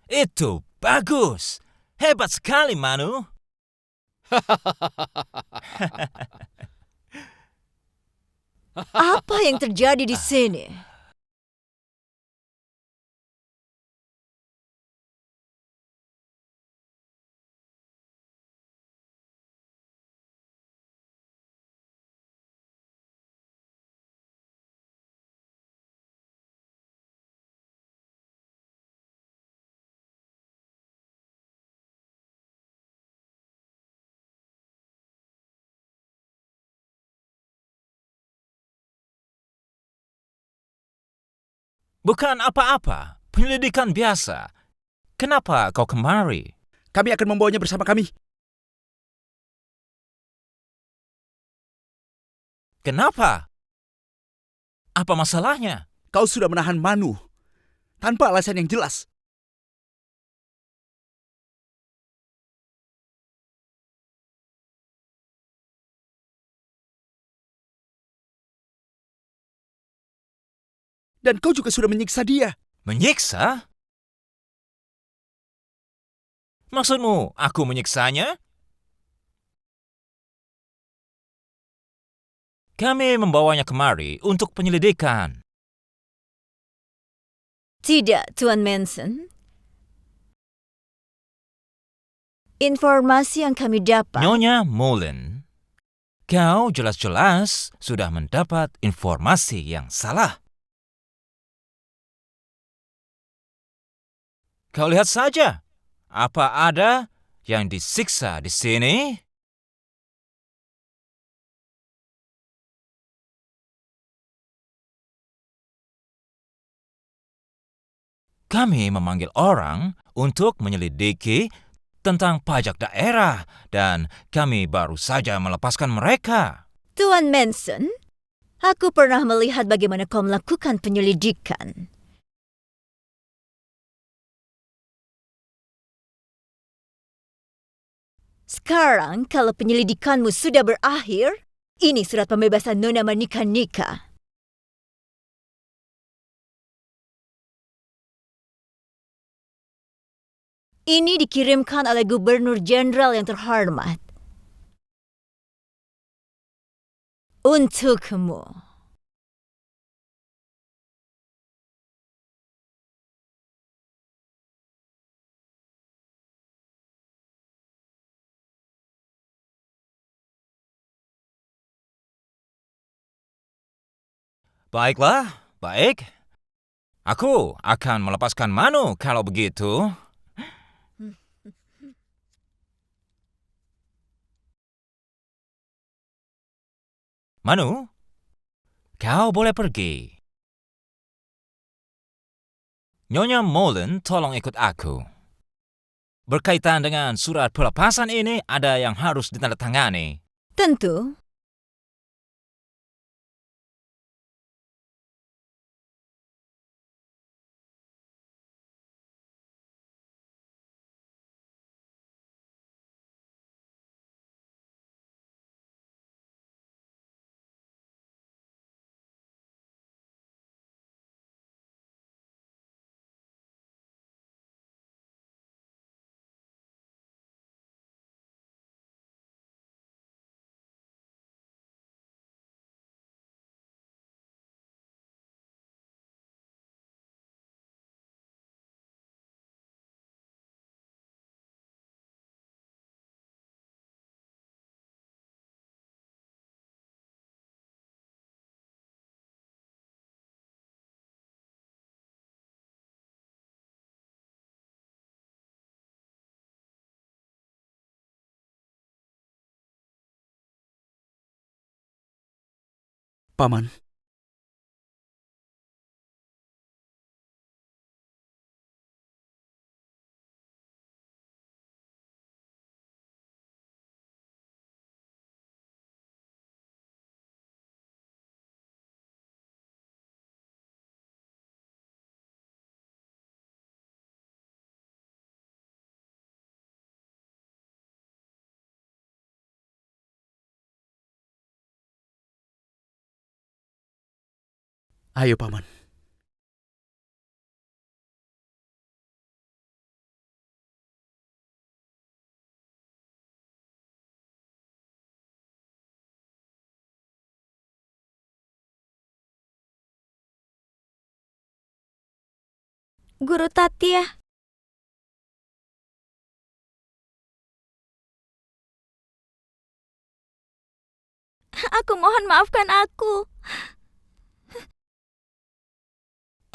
Itu bagus. Hebat sekali, Manu. Apa yang terjadi di sini? Bukan apa-apa. Penyelidikan biasa. Kenapa kau kemari? Kami akan membawanya bersama kami. Kenapa? Apa masalahnya? Kau sudah menahan Manu tanpa alasan yang jelas. Dan kau juga sudah menyiksa dia. Menyiksa? Maksudmu aku menyiksanya? Kami membawanya kemari untuk penyelidikan. Tidak, Tuan Manson. Informasi yang kami dapat... Nyonya Mullen, kau jelas-jelas sudah mendapat informasi yang salah. Kau lihat saja, apa ada yang disiksa di sini? Kami memanggil orang untuk menyelidiki tentang pajak daerah dan kami baru saja melepaskan mereka. Tuan Manson, aku pernah melihat bagaimana kau melakukan penyelidikan. Sekarang, kalau penyelidikanmu sudah berakhir, ini surat pembebasan Nona Manika-Nika. Ini dikirimkan oleh Gubernur Jenderal yang terhormat. Untukmu. Baiklah, baik. Aku akan melepaskan Manu kalau begitu. Manu, kau boleh pergi. Nyonya Mullen, tolong ikut aku. Berkaitan dengan surat pelepasan ini, ada yang harus ditandatangani. Tentu. Paman, ayo Paman. Guru Tatia. Aku mohon maafkan aku.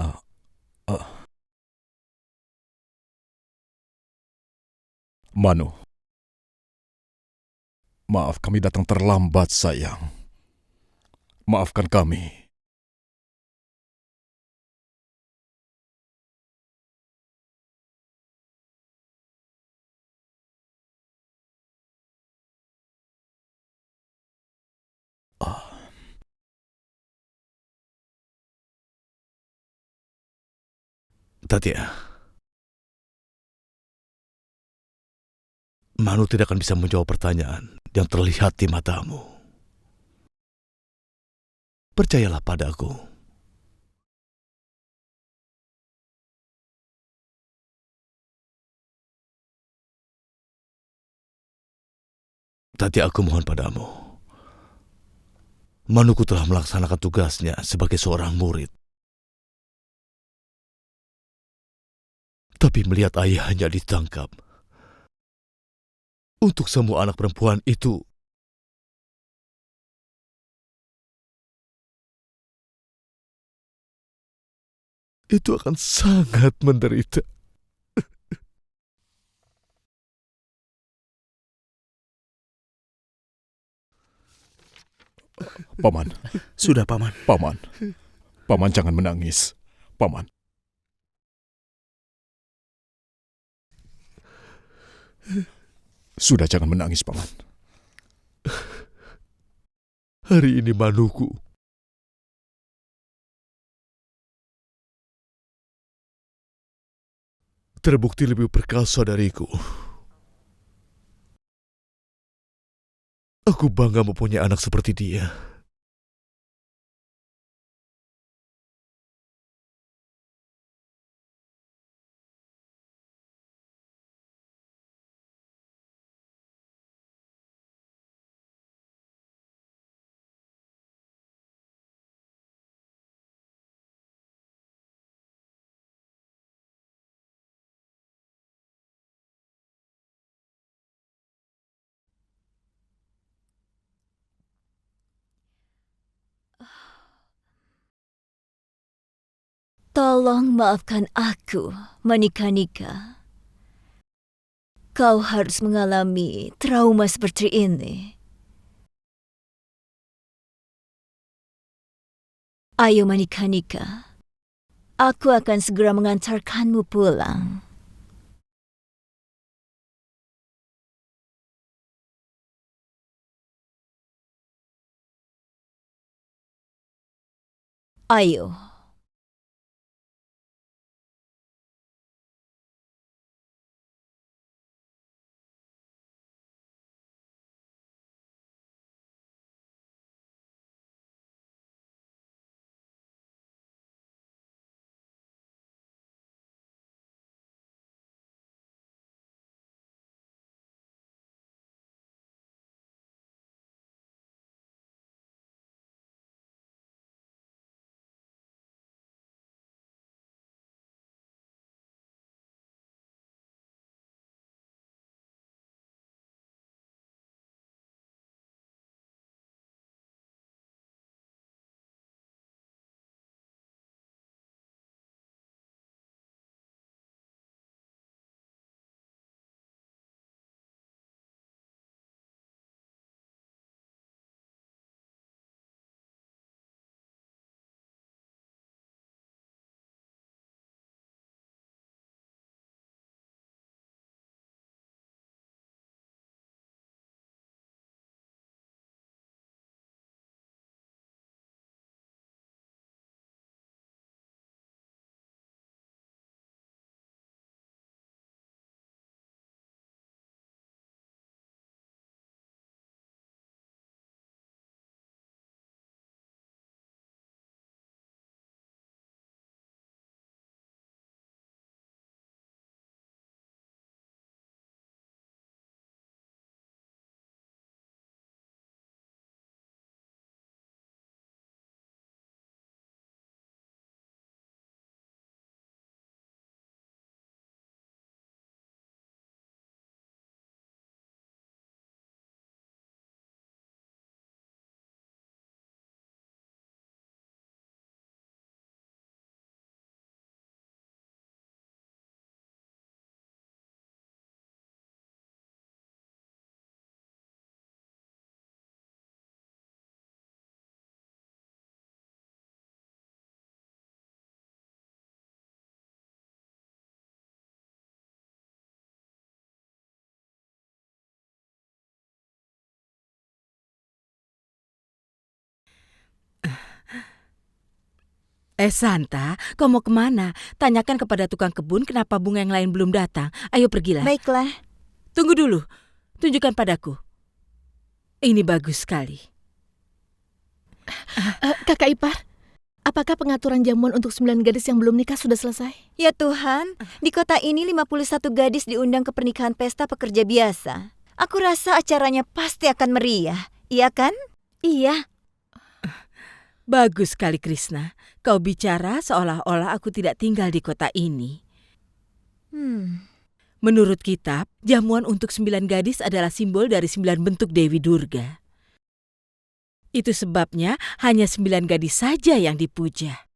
Ah, ah. Manu, maaf kami datang terlambat, sayang. Maafkan kami. Ah. Tatia, Manu tidak akan bisa menjawab pertanyaan yang terlihat di matamu. Percayalah padaku. Tadi aku mohon padamu. Manuku telah melaksanakan tugasnya sebagai seorang murid. Tapi melihat ayahnya ditangkap, untuk semua anak perempuan itu akan sangat menderita. Paman, Sudah, Paman. Paman, Paman jangan menangis. Paman. Sudah jangan menangis, Paman. Hari ini Manuku terbukti lebih perkasa dariku. Aku bangga mempunyai anak seperti dia. Tolong maafkan aku, Manika-Nika. Kau harus mengalami trauma seperti ini. Ayo Manika-Nika, aku akan segera mengantarkanmu pulang. Ayo. Santa, kau mau kemana? Tanyakan kepada tukang kebun kenapa bunga yang lain belum datang. Ayo pergilah. Baiklah. Tunggu dulu. Tunjukkan padaku. Ini bagus sekali. Kakak ipar, apakah pengaturan jamuan untuk 9 gadis yang belum nikah sudah selesai? Ya Tuhan, di kota ini 51 gadis diundang ke pernikahan pesta pekerja biasa. Aku rasa acaranya pasti akan meriah, iya kan? Iya. Bagus sekali, Krishna. Kau bicara seolah-olah aku tidak tinggal di kota ini. Menurut kitab, jamuan untuk 9 gadis adalah simbol dari 9 bentuk Dewi Durga. Itu sebabnya hanya 9 gadis saja yang dipuja.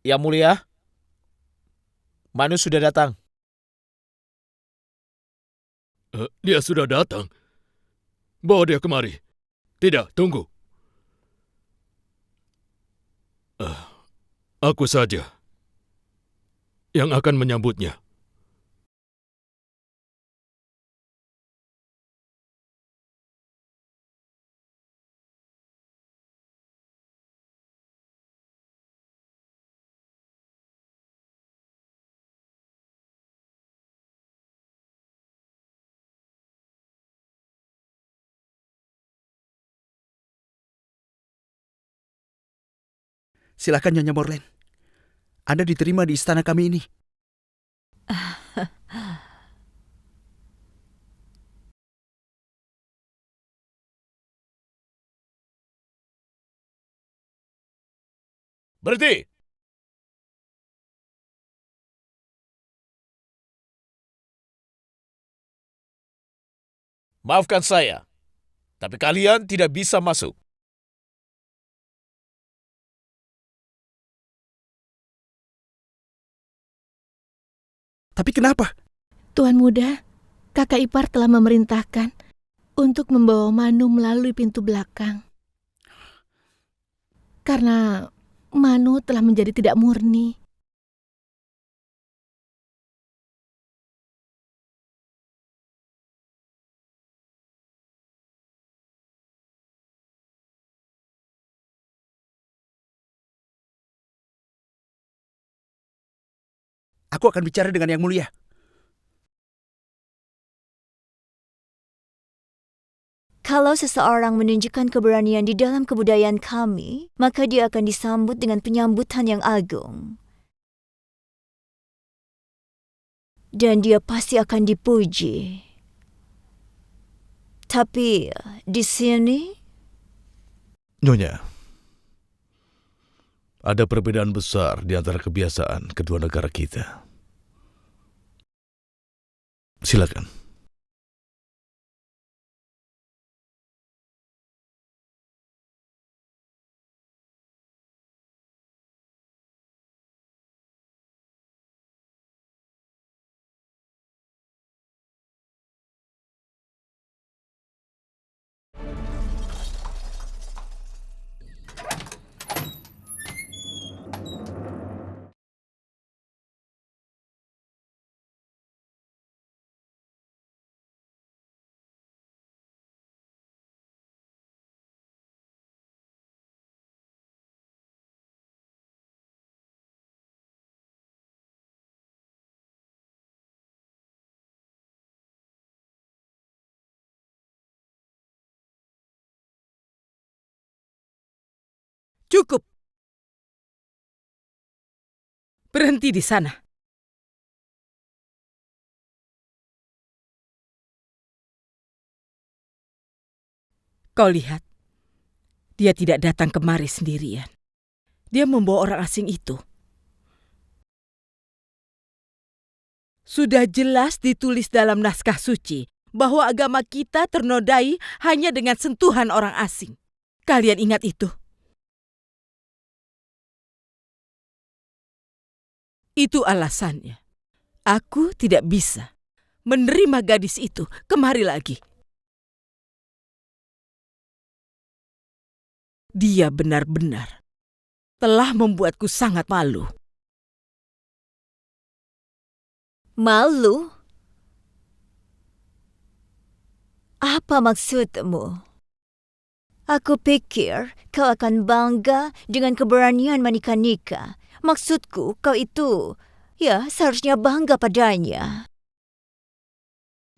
Yang mulia, Manu sudah datang. Dia sudah datang. Bawa dia kemari. Tidak, tunggu. Aku saja yang akan menyambutnya. Silakan Nyonya Morlen. Anda diterima di istana kami ini. Berhenti! Maafkan saya, tapi kalian tidak bisa masuk. Tapi kenapa? Tuan muda, kakak ipar telah memerintahkan untuk membawa Manu melalui pintu belakang. Karena Manu telah menjadi tidak murni. Aku akan bicara dengan Yang Mulia. Kalau seseorang menunjukkan keberanian di dalam kebudayaan kami, maka dia akan disambut dengan penyambutan yang agung. Dan dia pasti akan dipuji. Tapi di sini, Nyonya, ada perbedaan besar di antara kebiasaan kedua negara kita. Silakan. Cukup. Berhenti di sana. Kau lihat, dia tidak datang kemari sendirian. Dia membawa orang asing itu. Sudah jelas ditulis dalam naskah suci bahwa agama kita ternodai hanya dengan sentuhan orang asing. Kalian ingat itu? Itu alasannya. Aku tidak bisa menerima gadis itu kemari lagi. Dia benar-benar telah membuatku sangat malu. Malu? Apa maksudmu? Aku pikir kau akan bangga dengan keberanian Manikanika. Maksudku, kau itu, seharusnya bangga padanya.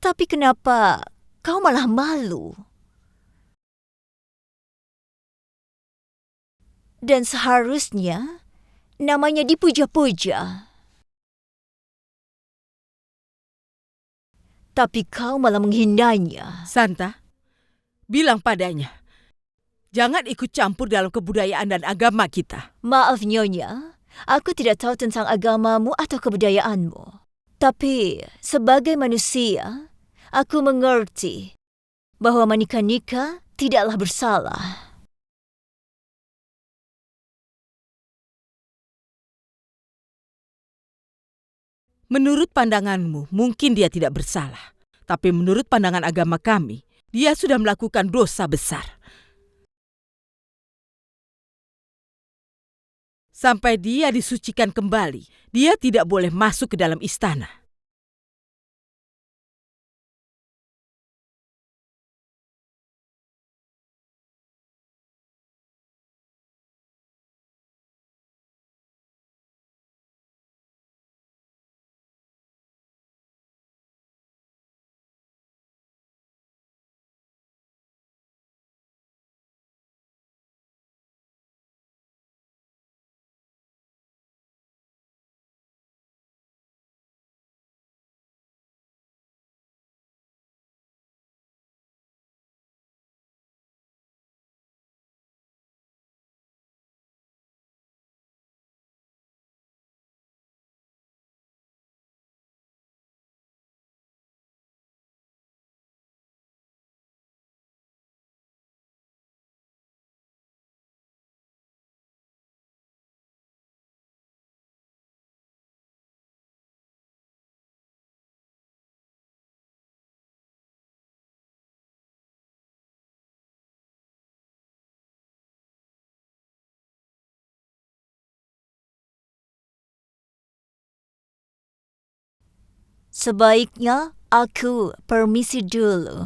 Tapi kenapa kau malah malu? Dan seharusnya namanya dipuja-puja. Tapi kau malah menghinanya. Santa, bilang padanya, jangan ikut campur dalam kebudayaan dan agama kita. Maaf Nyonya, aku tidak tahu tentang agamamu atau kebudayaanmu. Tapi sebagai manusia, aku mengerti bahwa Manikanika tidaklah bersalah. Menurut pandanganmu, mungkin dia tidak bersalah. Tapi menurut pandangan agama kami, dia sudah melakukan dosa besar. Sampai dia disucikan kembali, dia tidak boleh masuk ke dalam istana. Sebaiknya aku permisi dulu.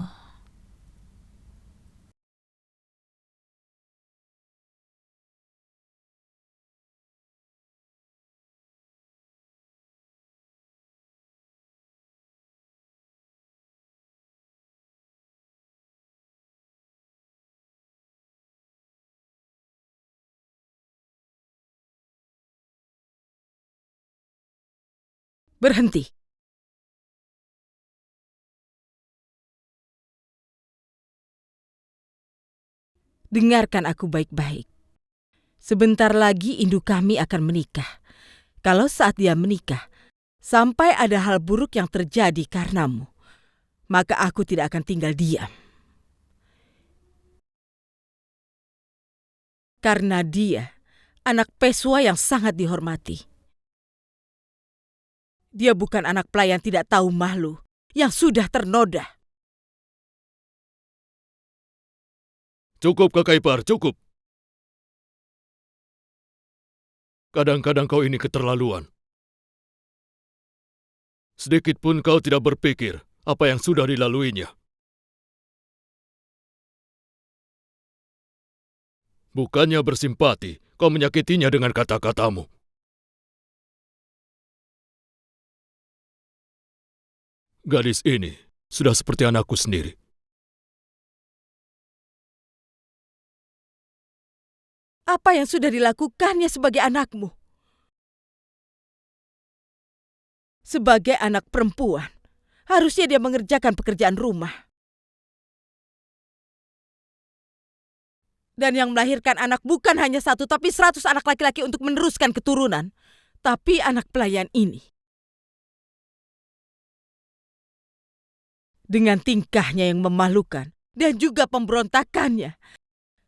Berhenti. Dengarkan aku baik-baik. Sebentar lagi induk kami akan menikah. Kalau saat dia menikah, sampai ada hal buruk yang terjadi karenamu, maka aku tidak akan tinggal diam. Karena dia anak pesua yang sangat dihormati. Dia bukan anak pelayan tidak tahu malu yang sudah ternoda. Cukup, Kakak Ipar, cukup. Kadang-kadang kau ini keterlaluan. Sedikit pun kau tidak berpikir apa yang sudah dilaluinya. Bukannya bersimpati, kau menyakitinya dengan kata-katamu. Gadis ini sudah seperti anakku sendiri. Apa yang sudah dilakukannya sebagai anakmu? Sebagai anak perempuan, harusnya dia mengerjakan pekerjaan rumah. Dan yang melahirkan anak bukan hanya 1, tapi 100 anak laki-laki untuk meneruskan keturunan. Tapi anak pelayan ini, dengan tingkahnya yang memalukan dan juga pemberontakannya,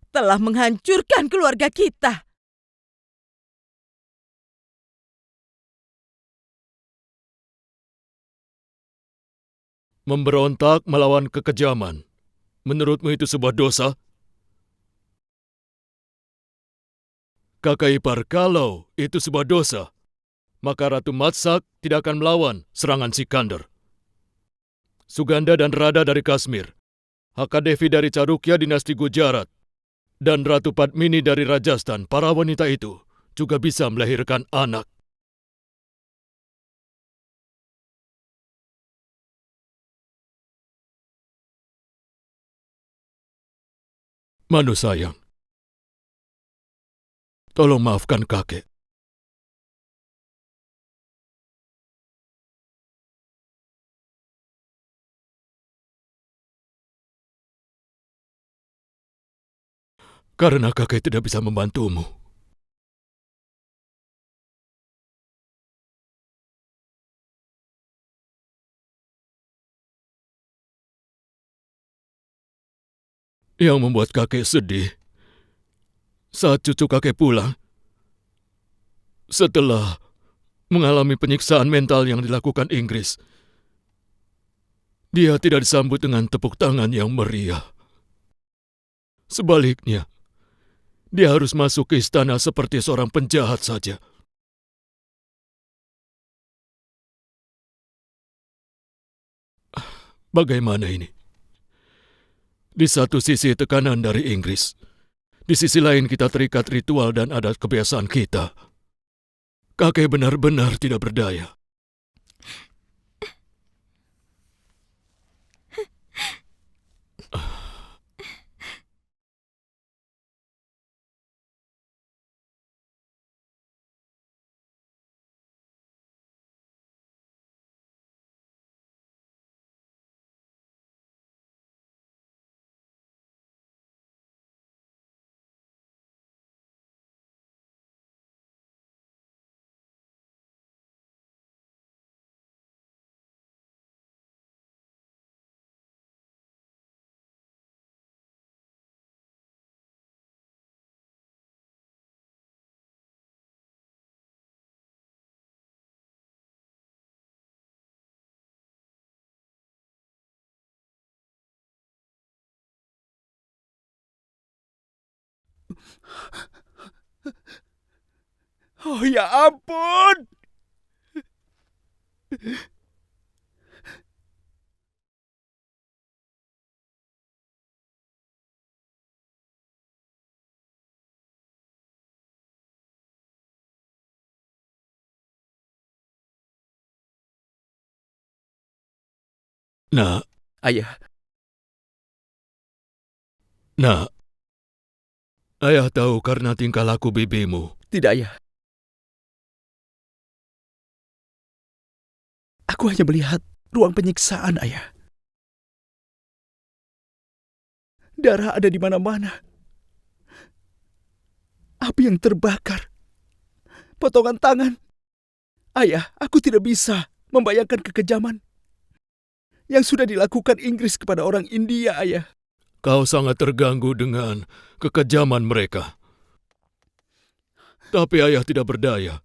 telah menghancurkan keluarga kita. Memberontak melawan kekejaman, menurutmu itu sebuah dosa? Kakak ipar, kalau itu sebuah dosa, maka Ratu Matsak tidak akan melawan serangan Sikandar. Suganda dan Radha dari Kashmir, Hakadevi dari Charukya dinasti Gujarat, dan Ratu Padmini dari Rajasthan, para wanita itu juga bisa melahirkan anak. Manu sayang, tolong maafkan kakek. Karena kakek tidak bisa membantumu. Yang membuat kakek sedih saat cucu kakek pulang setelah mengalami penyiksaan mental yang dilakukan Inggris. Dia tidak disambut dengan tepuk tangan yang meriah. Sebaliknya, dia harus masuk ke istana seperti seorang penjahat saja. Bagaimana ini? Di satu sisi tekanan dari Inggris, di sisi lain kita terikat ritual dan adat kebiasaan kita. Kakek benar-benar tidak berdaya. Oh ya ampun! Nak, Ayah, nak. Ayah tahu karena tingkah laku bibimu. tidak ayah. Aku hanya melihat ruang penyiksaan, ayah. Darah ada di mana-mana. Api yang terbakar. Potongan tangan. Ayah, aku tidak bisa membayangkan kekejaman yang sudah dilakukan Inggris kepada orang India, ayah. Kau sangat terganggu dengan kekejaman mereka. Tapi ayah tidak berdaya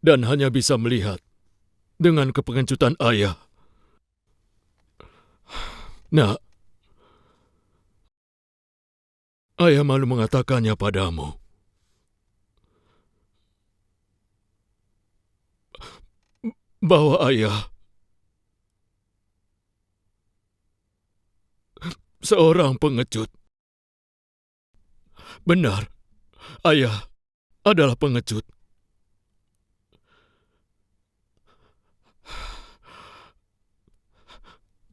dan hanya bisa melihat dengan kepengecutan ayah. Nak, ayah malu mengatakannya padamu. Bahwa ayah seorang pengecut. Benar, ayah adalah pengecut.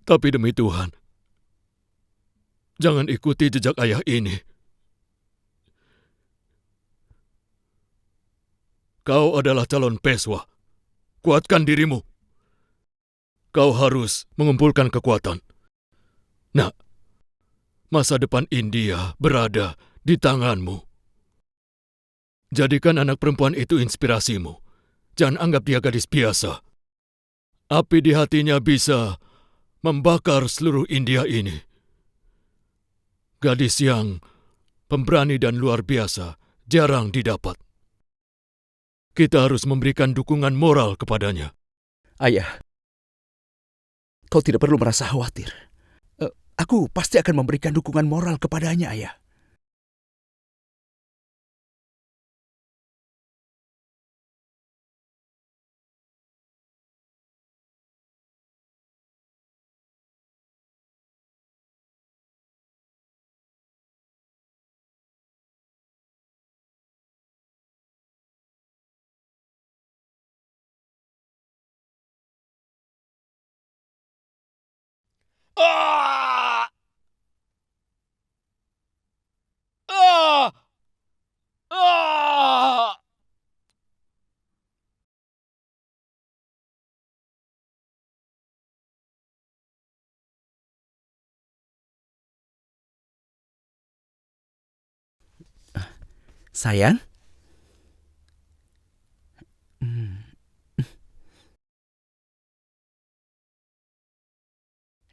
Tapi demi Tuhan, jangan ikuti jejak ayah ini. Kau adalah calon Peswa. Kuatkan dirimu. Kau harus mengumpulkan kekuatan. Nah, masa depan India berada di tanganmu. Jadikan anak perempuan itu inspirasimu. Jangan anggap dia gadis biasa. Api di hatinya bisa membakar seluruh India ini. Gadis yang pemberani dan luar biasa jarang didapat. Kita harus memberikan dukungan moral kepadanya. Ayah, Kau tidak perlu merasa khawatir. Aku pasti akan memberikan dukungan moral kepadanya, Ayah. Ah! Ah! Ah! Sayang?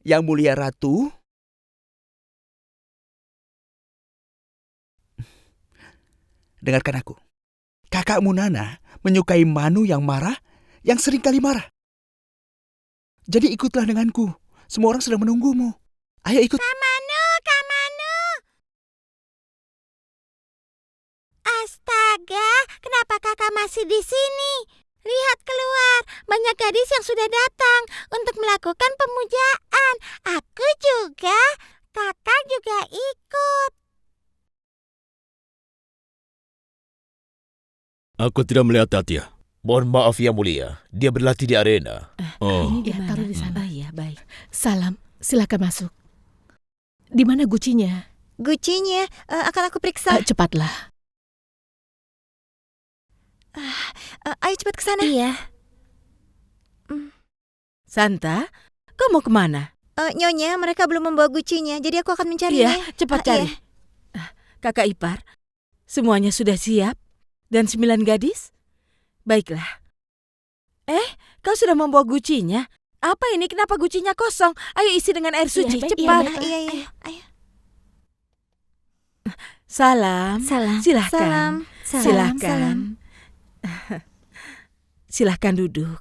Yang Mulia Ratu, dengarkan aku. Kakakmu Nana menyukai Manu yang marah, yang sering kali marah. Jadi ikutlah denganku. Semua orang sedang menunggumu. Ayo ikut. Kak Manu. Astaga, kenapa kakak masih di sini? Lihat keluar, banyak gadis yang sudah datang untuk melakukan pemujaan. Aku juga, kakak juga ikut. Aku tidak melihat Tatya. Mohon maaf Yang Mulia, dia berlatih di arena. Oh, Ini dia, Gimana? taruh di sana. Iya, baik. Salam, silakan masuk. Di mana gucinya? Gucinya akan aku periksa. Cepatlah. Ayo cepat ke sana. Iya. Santa, kau mau kemana? Nyonya, mereka belum membawa gucinya, jadi aku akan mencarinya. Iya, cepat Ah, cari. iya. Kakak ipar, semuanya sudah siap? Dan 9 gadis? Baiklah. Kau sudah membawa gucinya? Apa ini? Kenapa gucinya kosong? Ayo isi dengan air suci, baik, cepat. baik. Iya. Ayo. Salam. Salam. Silahkan. Salam. Silahkan. Silahkan duduk.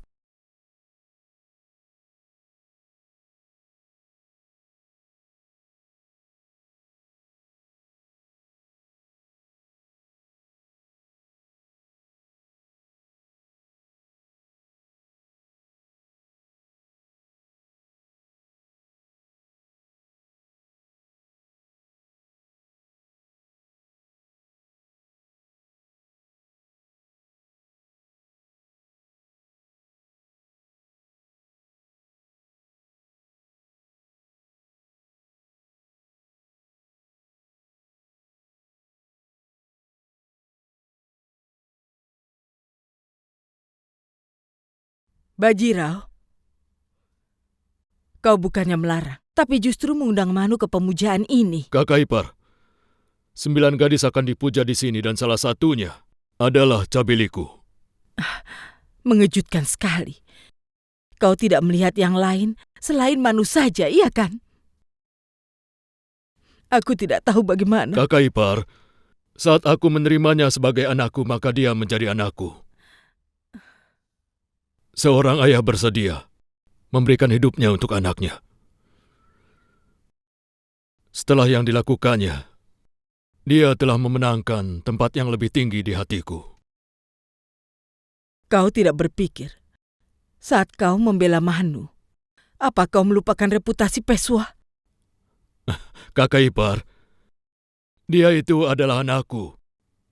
Bajirao, kau bukannya melarang, tapi justru mengundang Manu ke pemujaan ini. Kakak ipar, 9 gadis akan dipuja di sini dan salah satunya adalah Cabiliku. Mengejutkan sekali. Kau tidak melihat yang lain selain Manu saja, iya kan? Aku tidak tahu bagaimana. Kakak ipar, saat aku menerimanya sebagai anakku, maka dia menjadi anakku. Seorang ayah bersedia memberikan hidupnya untuk anaknya. Setelah yang dilakukannya, dia telah memenangkan tempat yang lebih tinggi di hatiku. Kau tidak berpikir, saat kau membela Manu, apa kau melupakan reputasi Peswa? Kakak ipar, dia itu adalah anakku,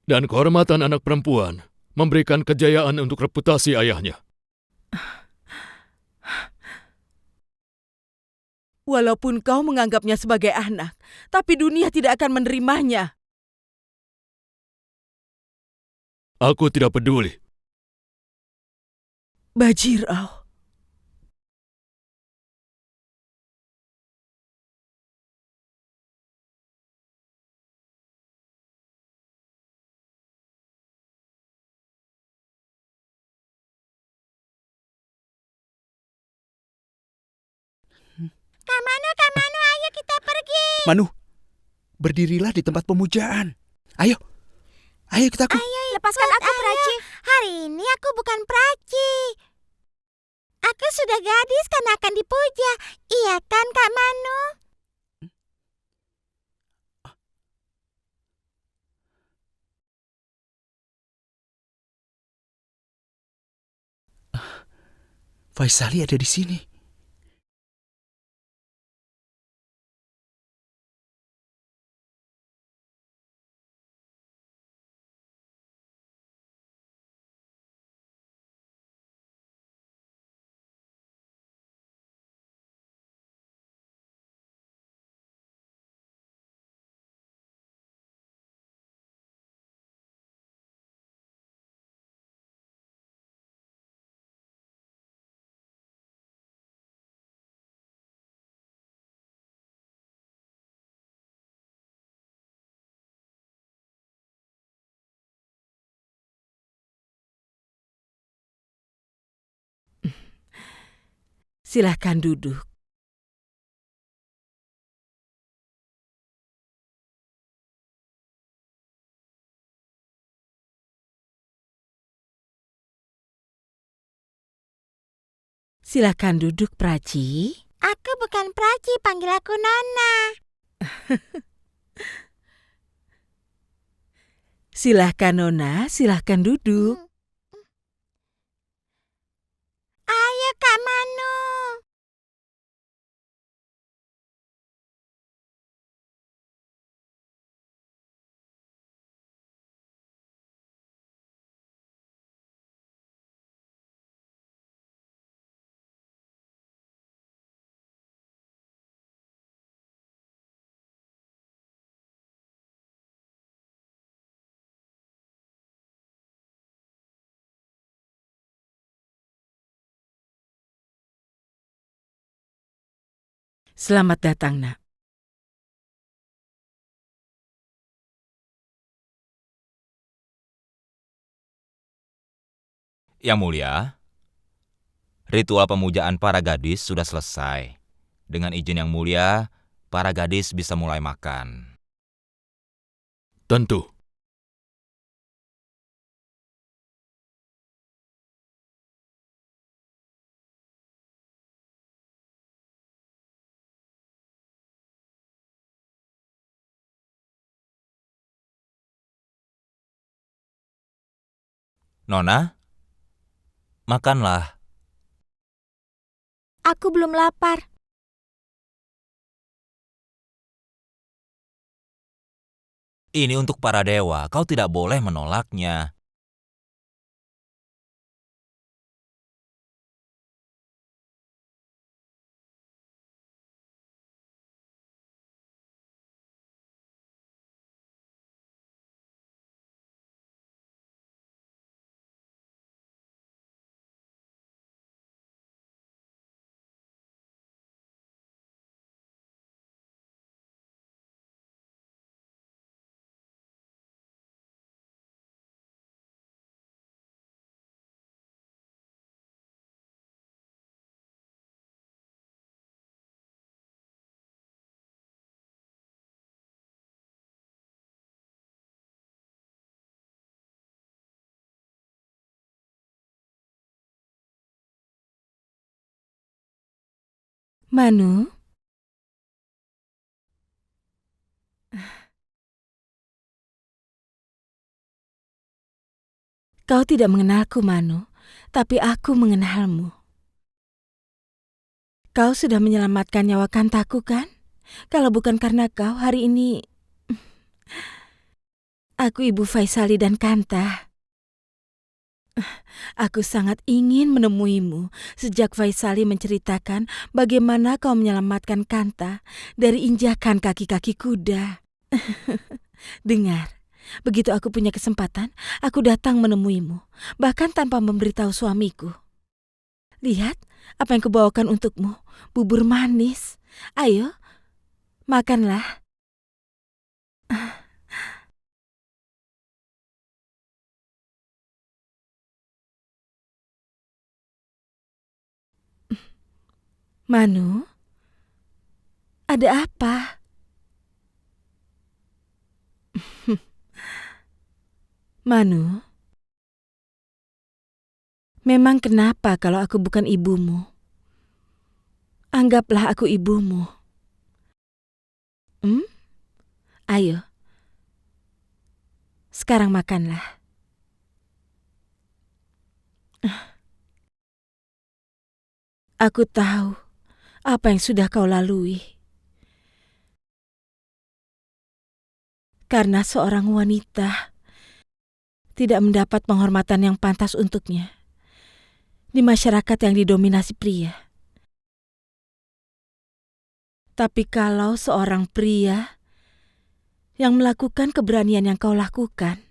dan kehormatan anak perempuan memberikan kejayaan untuk reputasi ayahnya. Walaupun kau menganggapnya sebagai anak, tapi dunia tidak akan menerimanya. Aku tidak peduli. Bajirao. Kak Manu, ayo kita pergi. Manu, berdirilah di tempat pemujaan. Ayo kita aku. Lepaskan aku, Praci. Hari ini aku bukan Praci. Aku sudah gadis karena akan dipuja. Iya kan, Kak Manu? Faisali ada di sini. Silahkan duduk. Silahkan duduk, Praci. Aku bukan Praci, panggil aku Nona. Silahkan, Nona. Silahkan duduk. Ayo, Kak Manu. Selamat datang, Nak. Yang Mulia, ritual pemujaan para gadis sudah selesai. Dengan izin Yang Mulia, para gadis bisa mulai makan. Tentu. Nona, makanlah. Aku belum lapar. Ini untuk para dewa, kau tidak boleh menolaknya. Manu? Kau tidak mengenalku, Manu, tapi aku mengenalmu. Kau sudah menyelamatkan nyawa Kantaku, kan? Kalau bukan karena kau, hari ini aku Ibu Faisali dan Kanta. Aku sangat ingin menemuimu sejak Faisali menceritakan bagaimana kau menyelamatkan Kanta dari injakan kaki-kaki kuda. Dengar, begitu aku punya kesempatan, aku datang menemuimu, bahkan tanpa memberitahu suamiku. Lihat, apa yang kubawakan untukmu, bubur manis. Ayo, makanlah. Manu, ada apa? Manu, Memang kenapa kalau aku bukan ibumu? Anggaplah aku ibumu. Ayo. Sekarang makanlah. Aku tahu apa yang sudah kau lalui. Karena seorang wanita tidak mendapat penghormatan yang pantas untuknya di masyarakat yang didominasi pria. Tapi kalau seorang pria yang melakukan keberanian yang kau lakukan,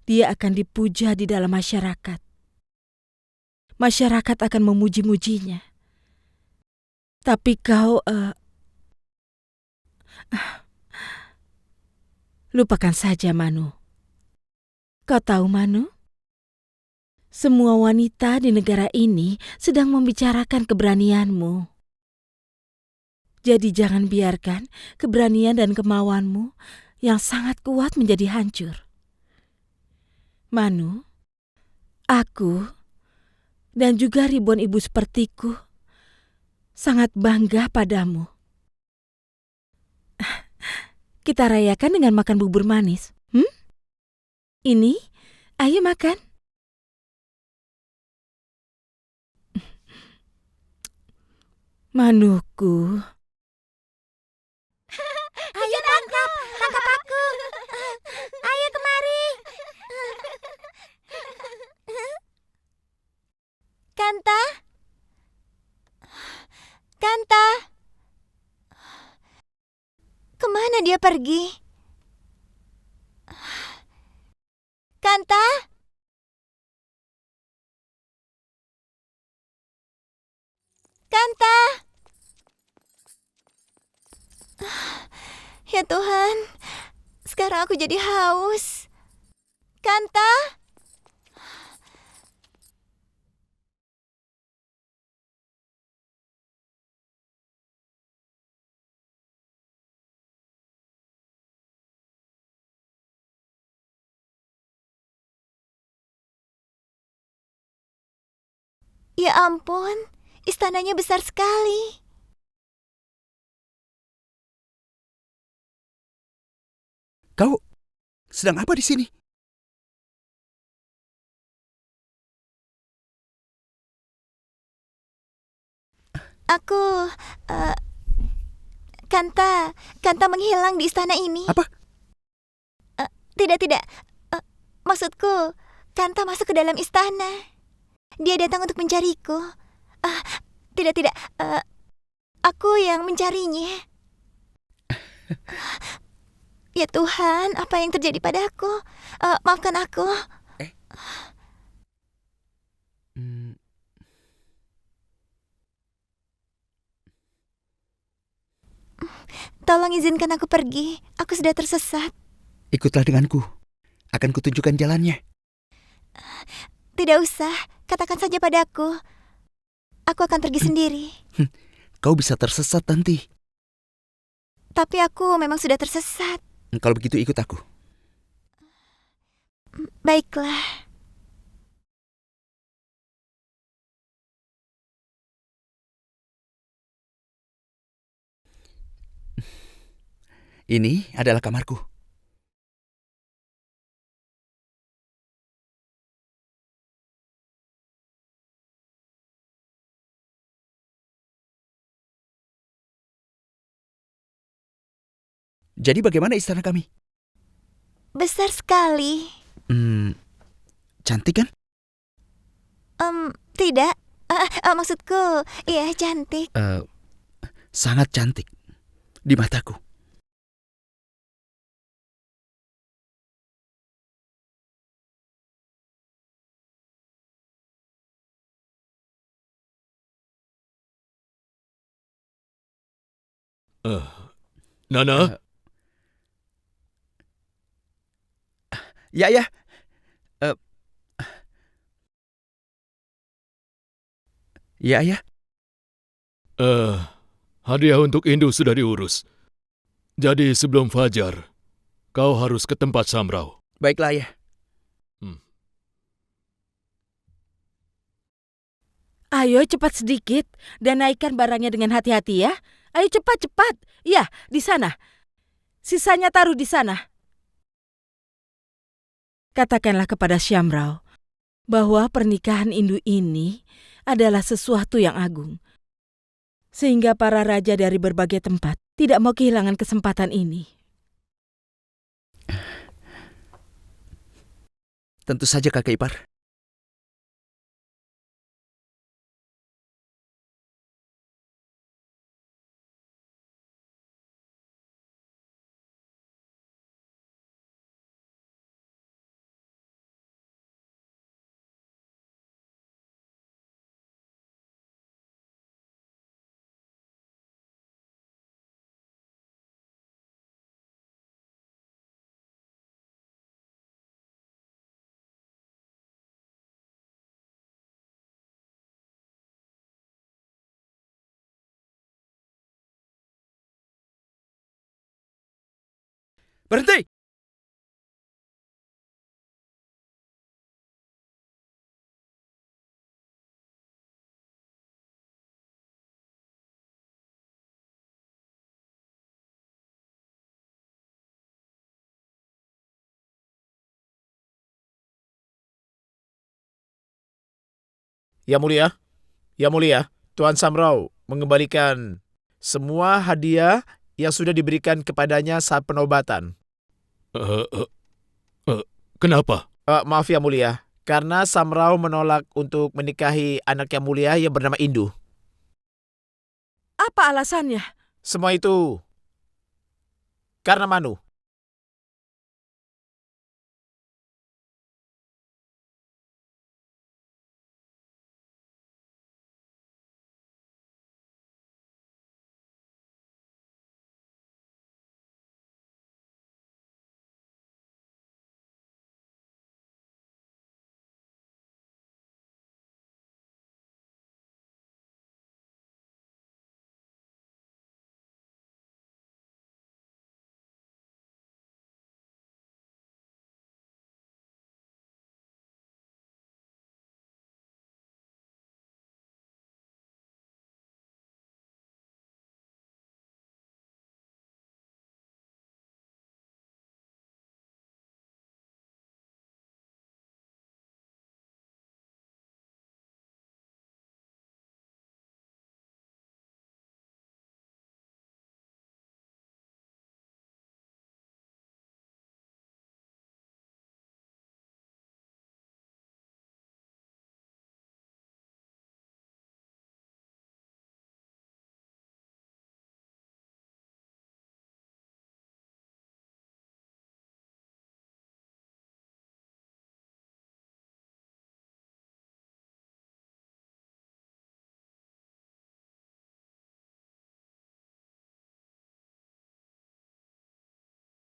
dia akan dipuja di dalam masyarakat. Masyarakat akan memuji-mujinya. Tapi kau... lupakan saja, Manu. Kau tahu, Manu? Semua wanita di negara ini sedang membicarakan keberanianmu. Jadi jangan biarkan keberanian dan kemauanmu yang sangat kuat menjadi hancur. Manu, aku dan juga ribuan ibu sepertiku sangat bangga padamu. Kita rayakan dengan makan bubur manis. Ini, ayo makan. Manuku. Ayo tangkap aku. Ayo kemari. Kanta? Kanta? Kemana dia pergi? Kanta? Kanta? Ya Tuhan, sekarang aku jadi haus. Kanta? Ya ampun, istananya besar sekali. Kau sedang apa di sini? Aku, Kanta menghilang di istana ini. Apa? Tidak. Maksudku, Kanta masuk ke dalam istana. Dia datang untuk mencariku. Tidak. Aku yang mencarinya. Ya Tuhan, apa yang terjadi padaku? Maafkan aku. Tolong izinkan aku pergi. Aku sudah tersesat. Ikutlah denganku. Akan kutunjukkan jalannya. Tidak usah. Katakan saja padaku. Aku akan pergi sendiri. Kau bisa tersesat nanti. Tapi aku memang sudah tersesat. Kalau begitu ikut aku. Baiklah. Ini adalah kamarku. Jadi bagaimana istana kami? Besar sekali. Cantik kan? Tidak. Maksudku, iya cantik. Sangat cantik. Di mataku. Nana, Ya. Ya. hadiah untuk Indu sudah diurus. Jadi sebelum fajar, kau harus ke tempat Samrau. Baiklah ya. Ayo cepat sedikit dan naikkan barangnya dengan hati-hati ya. Ayo cepat-cepat. Ya, di sana. Sisanya taruh di sana. Katakanlah kepada Syamrau bahwa pernikahan Indu ini adalah sesuatu yang agung. Sehingga para raja dari berbagai tempat tidak mau kehilangan kesempatan ini. Tentu saja kakak ipar. Berhenti! Ya mulia, Tuan Samrau mengembalikan semua hadiah yang sudah diberikan kepadanya saat penobatan. Kenapa? Maaf ya mulia, karena Samrau menolak untuk menikahi anak yang mulia yang bernama Indu. Apa alasannya? Semua itu karena Manu.